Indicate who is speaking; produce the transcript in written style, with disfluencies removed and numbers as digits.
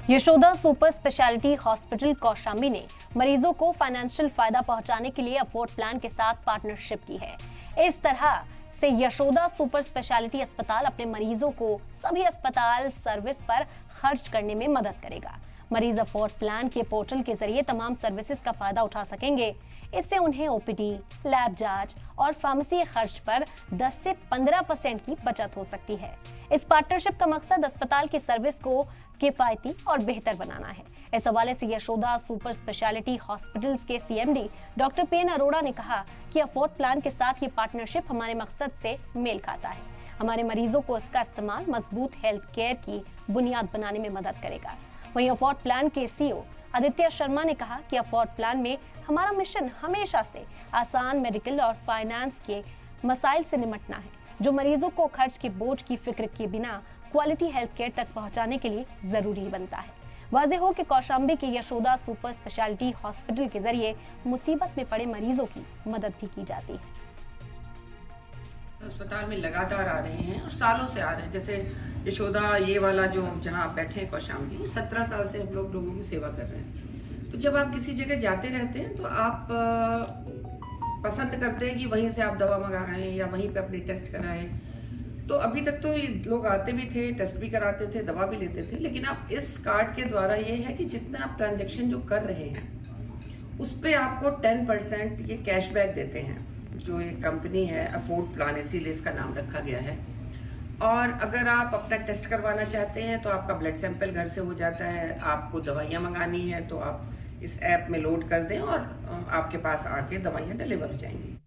Speaker 1: Yashoda super speciality hospital Kaushambi ने मरीजों को फाइनेंशियल फायदा पहुंचाने के लिए अफोर्ड प्लान के साथ पार्टनरशिप की है। इस तरह से यशोदा सुपर स्पेशलिटी अस्पताल अपने मरीजों को सभी अस्पताल सर्विस पर खर्च करने में मदद करेगा। मरीज अफोर्ड प्लान के पोर्टल के जरिए तमाम सर्विसेज का फायदा उठा सकेंगे। इससे उन्हें ओपीडी, लैब जांच और फार्मेसी खर्च पर 10 से 15% की बचत हो सकती है। इस पार्टनरशिप का मकसद अस्पताल की सर्विस को किफायती और बेहतर बनाना है। इस हवाले से यशोदा सुपर स्पेशलिटी हॉस्पिटल्स के सीएमडी डॉक्टर पीएन अरोड़ा ने कहा कि अफोर्ड प्लान के साथ ये पार्टनरशिप हमारे मकसद से मेल खाता है। हमारे मरीजों को इसका इस्तेमाल मजबूत हेल्थ केयर की बुनियाद बनाने में मदद करेगा। वहीं अफोर्ड प्लान के सीईओ आदित्य शर्मा ने कहा कि अफोर्ड प्लान में हमारा मिशन हमेशा से आसान मेडिकल और फाइनेंस के मसाइल से निपटना है, जो मरीजों को खर्च के बोझ की फिक्र के बिना क्वालिटी हेल्थ केयर तक पहुंचाने के लिए जरूरी बनता है। वाज़ेह हो कि कौशाम्बी के यशोदा सुपर स्पेशलिटी हॉस्पिटल के जरिए मुसीबत में पड़े मरीजों की मदद भी की जाती है।
Speaker 2: अस्पताल में लगातार आ रहे हैं और सालों से आ रहे हैं। जैसे यशोदा ये वाला जो जहां आप बैठे हैं कौशाम्बी, 17 साल से हम लोगों की सेवा कर रहे हैं। तो जब आप किसी जगह जाते रहते हैं तो आप पसंद करते हैं कि वहीं से आप दवा मंगा रहे हैं या वहीं पे अपने टेस्ट कराएं। तो अभी तक तो लोग आते भी थे, टेस्ट भी कराते थे, दवा भी लेते थे, लेकिन आप इस कार्ड के द्वारा ये है कि जितना आप ट्रांजेक्शन जो कर रहे हैं उस पर आपको 10% ये कैशबैक देते हैं। जो एक कंपनी है अफोर्ड प्लान, इसीलिए इसका नाम रखा गया है। और अगर आप अपना टेस्ट करवाना चाहते हैं तो आपका ब्लड सैंपल घर से हो जाता है। आपको दवाइयाँ मंगानी है तो आप इस ऐप में लोड कर दें और आपके पास आके दवाइयाँ डिलीवर हो जाएंगी।